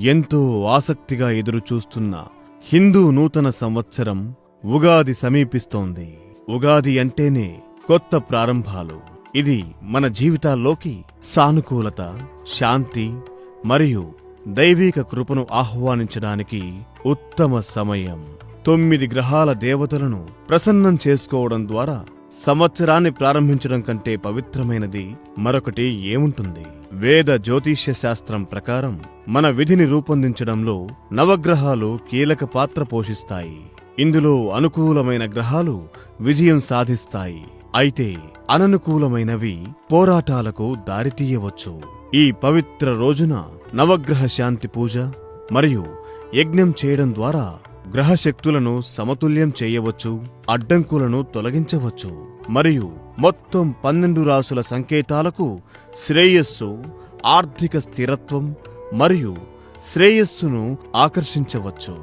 ఎంతో ఆసక్తిగా ఎదురుచూస్తున్న హిందూ నూతన సంవత్సరం ఉగాది సమీపిస్తోంది. ఉగాది అంటేనే కొత్త ప్రారంభాలు. ఇది మన జీవితాల్లోకి సానుకూలత, శాంతి మరియు దైవిక కృపను ఆహ్వానించడానికి ఉత్తమ సమయం. 9 గ్రహాల దేవతలను ప్రసన్నం చేసుకోవడం ద్వారా సంవత్సరాన్ని ప్రారంభించడం కంటే పవిత్రమైనది మరొకటి ఏముంటుంది? వేద జ్యోతిష్య శాస్త్రం ప్రకారం మన విధిని రూపొందించడంలో నవగ్రహాలు కీలక పాత్ర పోషిస్తాయి. ఇందులో అనుకూలమైన గ్రహాలు విజయం సాధిస్తాయి. అయితే అననుకూలమైనవి పోరాటాలకు దారితీయవచ్చు. ఈ పవిత్ర రోజున నవగ్రహ శాంతి పూజ మరియు యజ్ఞం చేయడం ద్వారా గ్రహశక్తులను సమతుల్యం చేయవచ్చు, అడ్డంకులను తొలగించవచ్చు మరియు మొత్తం 12 రాసుల సంకేతాలకు శ్రేయస్సు, ఆర్థిక స్థిరత్వం మరియు శ్రేయస్సును ఆకర్షించవచ్చు.